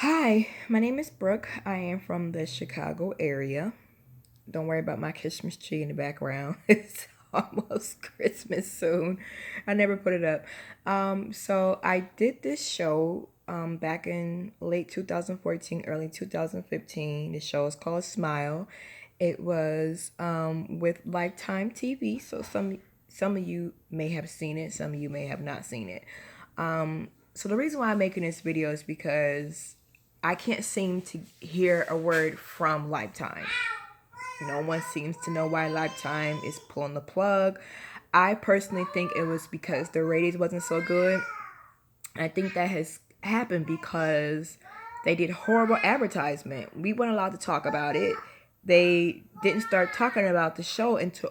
Hi, my name is Brooke. I am from the Chicago area. Don't worry about my Christmas tree in the background. It's almost Christmas soon. I never put it up. So I did this show back in late 2014, early 2015. The show is called Smile. It was with Lifetime TV. So some of you may have seen it, some of you may have not seen it. So the reason why I'm making this video is because I can't seem to hear a word from Lifetime. No one seems to know why Lifetime is pulling the plug. I personally think it was because the ratings wasn't so good. I think that has happened because they did horrible advertisement. We weren't allowed to talk about it. They didn't start talking about the show until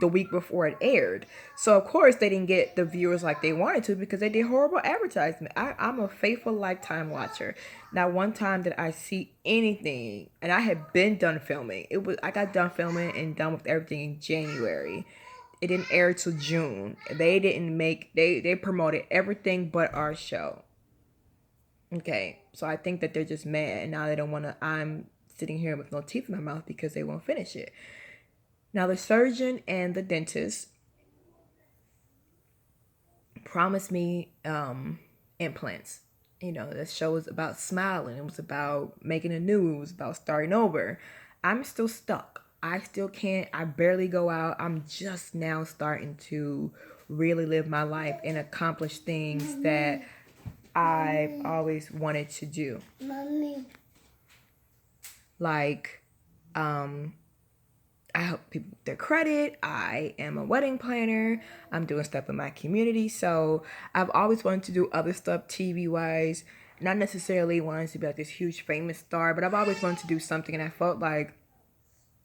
the week before it aired. So of course they didn't get the viewers like they wanted to because they did horrible advertisement. I'm a faithful Lifetime watcher. Not one time did I see anything, and I had been done filming. I got done filming and done with everything in January. It didn't air till June. They promoted everything but our show. Okay, so I think that they're just mad and now they don't want to. I'm sitting here with no teeth in my mouth because they won't finish it. Now the surgeon and the dentist promised me implants. You know, the show was about smiling. It was about making it new. It was about starting over. I'm still stuck. I still can't. I barely go out. I'm just now starting to really live my life and accomplish things that I've always wanted to do. Mommy. Like, I help people with their credit. I am a wedding planner. I'm doing stuff in my community. So I've always wanted to do other stuff TV wise. Not necessarily wanting to be like this huge famous star, but I've always wanted to do something. And I felt like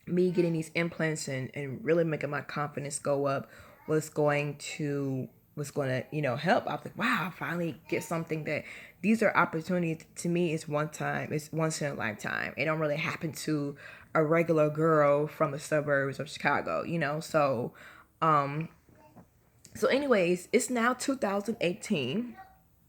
me getting these implants and really making my confidence go up was going to help. I was like, wow, I finally get something that these are opportunities. To me, it's once in a lifetime. It don't really happen to a regular girl from the suburbs of Chicago. So anyways, it's now 2018.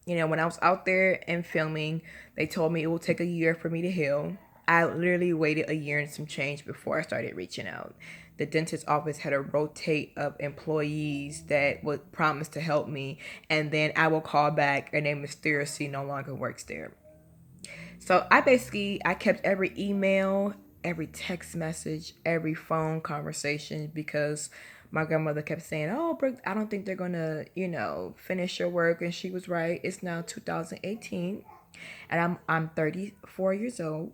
When I was out there and filming, they told me it will take a year for me to heal. I literally waited a year and some change before I started reaching out. The dentist office had a rotate of employees that would promise to help me, and then I will call back and they mysteriously no longer works there. So I kept every email, every text message, every phone conversation because my grandmother kept saying, "Oh, Brooke, I don't think they're gonna, finish your work," and she was right. It's now 2018, and I'm 34 years old,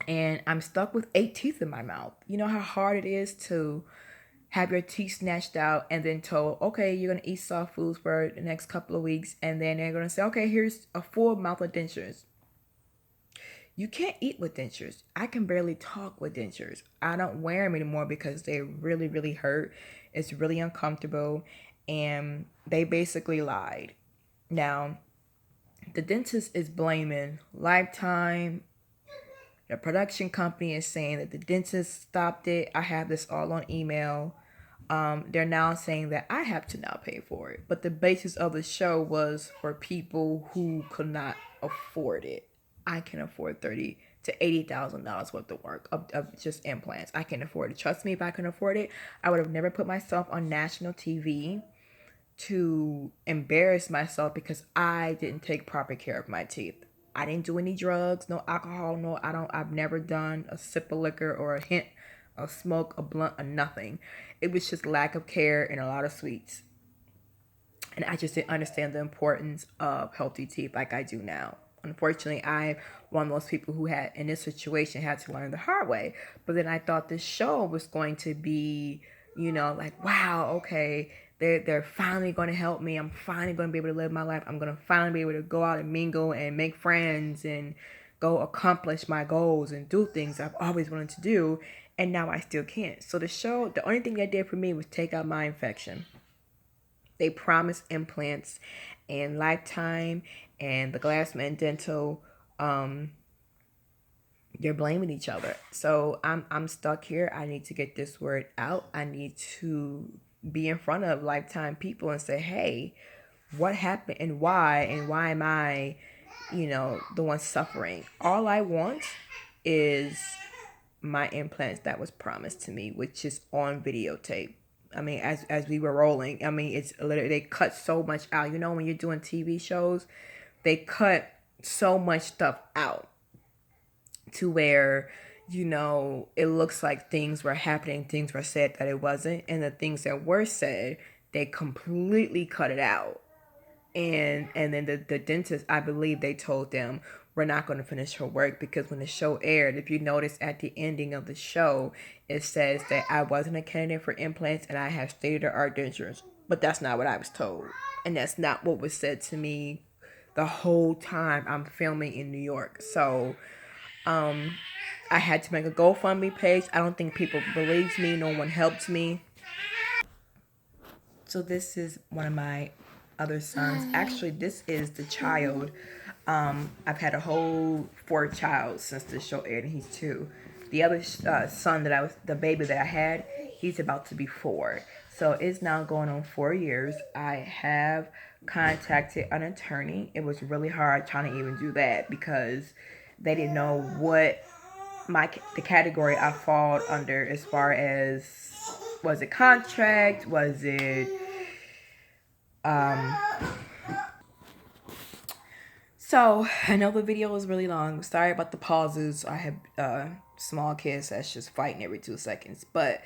and I'm stuck with 8 teeth in my mouth. You know how hard it is to have your teeth snatched out and then told, okay, you're gonna eat soft foods for the next couple of weeks, and then they're gonna say, okay, here's a full mouth of dentures. You can't eat with dentures. I can barely talk with dentures. I don't wear them anymore because they really, really hurt. It's really uncomfortable. And they basically lied. Now, the dentist is blaming Lifetime. The production company is saying that the dentist stopped it. I have this all on email. They're now saying that I have to now pay for it. But the basis of the show was for people who could not afford it. I can afford $30,000 to $80,000 worth of work of just implants. I can afford it. Trust me, if I can afford it, I would have never put myself on national TV to embarrass myself because I didn't take proper care of my teeth. I didn't do any drugs, no alcohol, I've never done a sip of liquor or a hint of smoke, a blunt, or nothing. It was just lack of care and a lot of sweets. And I just didn't understand the importance of healthy teeth like I do now. Unfortunately, I'm one of those people who had, in this situation, had to learn the hard way. But then I thought this show was going to be, like, wow, okay, they're finally going to help me. I'm finally going to be able to live my life. I'm going to finally be able to go out and mingle and make friends and go accomplish my goals and do things I've always wanted to do. And now I still can't. So the only thing they did for me was take out my infection. They promised implants and Lifetime and the Glassman Dental. They're blaming each other. So I'm stuck here. I need to get this word out. I need to be in front of Lifetime people and say, hey, what happened and why am I the ones suffering. All I want is my implants that was promised to me, which is on videotape. I mean, as we were rolling, I mean, it's literally, they cut so much out. When you're doing TV shows, they cut so much stuff out to where, it looks like things were happening, things were said that it wasn't, and the things that were said, they completely cut it out. And then the dentist, I believe they told them, we're not going to finish her work, because when the show aired, if you notice at the ending of the show, it says that I wasn't a candidate for implants and I have state-of-the-art dentures. But that's not what I was told. And that's not what was said to me the whole time I'm filming in New York. So I had to make a GoFundMe page. I don't think people believed me. No one helped me. So this is one of my other sons. Actually, this is the child. I've had a whole 4 child since the show aired, and he's 2. The other son the baby that I had, he's about to be 4. So it's now going on 4 years. I have contacted an attorney. It was really hard trying to even do that, because they didn't know what the category I fall under, as far as, was it contract, was it so I know the video is really long. Sorry about the pauses. I have small kids that's just fighting every 2 seconds. But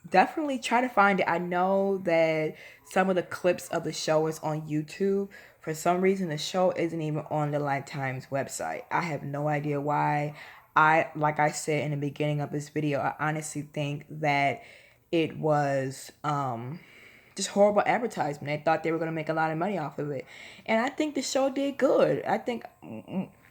definitely try to find it. I know that some of the clips of the show is on YouTube. For some reason, the show isn't even on the Lifetime's website. I have no idea why. Like I said in the beginning of this video, I honestly think that it was just horrible advertisement. They thought they were going to make a lot of money off of it. And I think the show did good. I think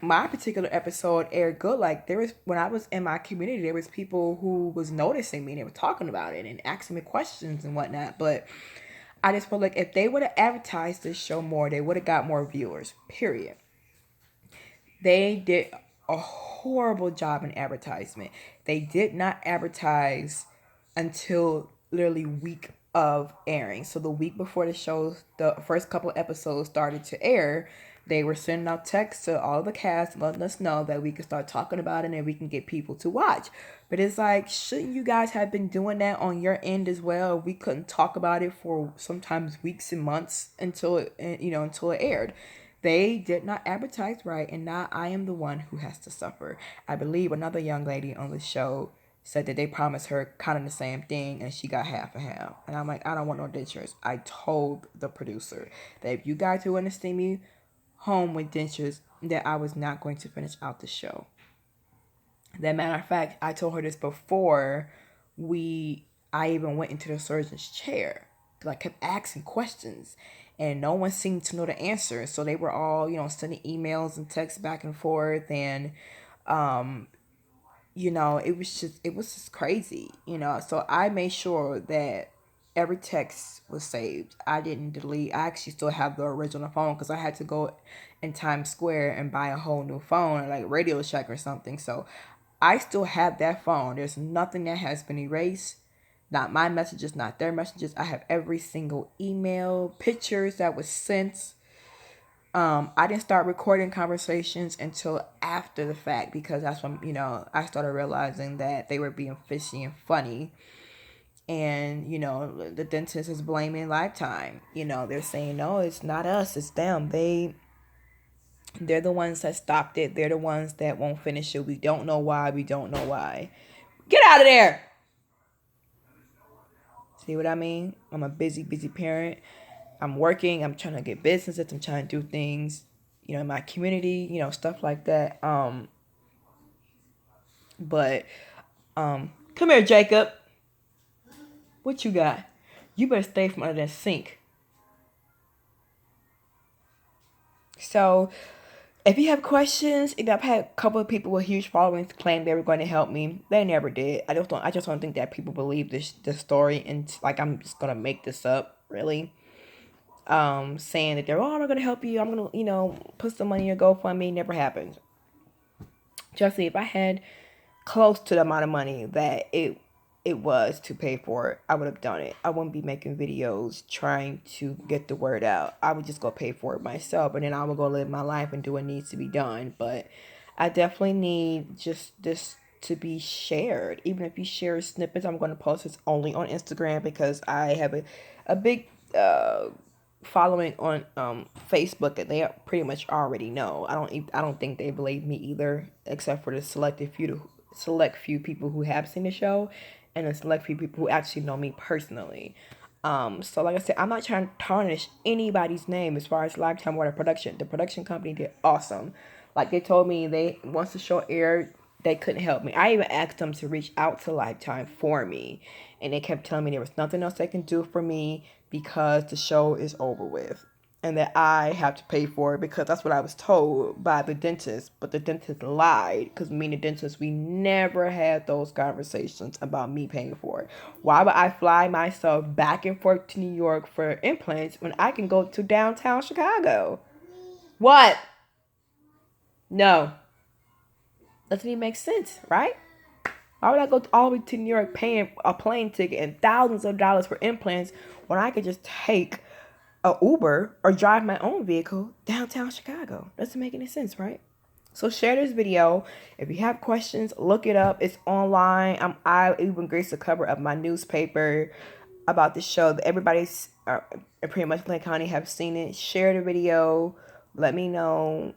my particular episode aired good. Like, when I was in my community, there was people who was noticing me. They were talking about it and asking me questions and whatnot. But I just feel like if they would have advertised this show more, they would have got more viewers, period. They did a horrible job in advertisement. They did not advertise until literally week of airing. So the week before the first couple episodes started to air, they were sending out texts to all the cast, letting us know that we could start talking about it and we can get people to watch. But it's like, shouldn't you guys have been doing that on your end as well? We couldn't talk about it for sometimes weeks and months until it aired. They did not advertise right, and now I am the one who has to suffer. I believe another young lady on the show said that they promised her kind of the same thing, and she got half and half. And I'm like, I don't want no dentures. I told the producer that if you guys were going to send me home with dentures, that I was not going to finish out the show. That matter of fact, I told her this before I even went into the surgeon's chair. I kept asking questions, and no one seemed to know the answer. So they were all, sending emails and texts back and forth, and it was just crazy, So I made sure that every text was saved. I didn't delete. I actually still have the original phone, because I had to go in Times Square and buy a whole new phone, like Radio Shack or something. So I still have that phone. There's nothing that has been erased. Not my messages, not their messages. I have every single email, pictures that was sent. I didn't start recording conversations until after the fact, because that's when, I started realizing that they were being fishy and funny. And, the dentist is blaming Lifetime. They're saying, no, it's not us, it's them. They're the ones that stopped it. They're the ones that won't finish it. We don't know why. Get out of there! See what I mean? I'm a busy parent. I'm working. I'm trying to get businesses. I'm trying to do things, in my community, stuff like that. But come here, Jacob. What you got? You better stay from under that sink. So, if you have questions, I've had a couple of people with huge followings claim they were going to help me. They never did. I just don't think that people believe this story, and like, I'm just gonna make this up, really. Saying that I'm not gonna help you. I'm gonna, put some money in your GoFundMe. Never happened. Just see, if I had close to the amount of money that it it was to pay for it, I would have done it. I wouldn't be making videos trying to get the word out. I would just go pay for it myself, and then I would go live my life and do what needs to be done. But I definitely need just this to be shared. Even if you share snippets, I'm going to post this only on Instagram because I have a big following on Facebook, and they pretty much already know. I don't think they believe me either, except for the select few people who have seen the show, and a select few people who actually know me personally. So like I said, I'm not trying to tarnish anybody's name as far as Lifetime Water Production. The production company did awesome. Like they told me they once the show aired, they couldn't help me. I even asked them to reach out to Lifetime for me, and they kept telling me there was nothing else they can do for me because the show is over with, and that I have to pay for it because that's what I was told by the dentist. But the dentist lied because me and the dentist, we never had those conversations about me paying for it. Why would I fly myself back and forth to New York for implants when I can go to downtown Chicago? What? No. Doesn't even make sense, right? Why would I go all the way to New York paying a plane ticket and thousands of dollars for implants when I could just take a Uber or drive my own vehicle downtown Chicago? Doesn't make any sense, right? So share this video. If you have questions, look it up. It's online. I even graced the cover of my newspaper about the show. Everybody's pretty much Glenn County have seen it. Share the video. Let me know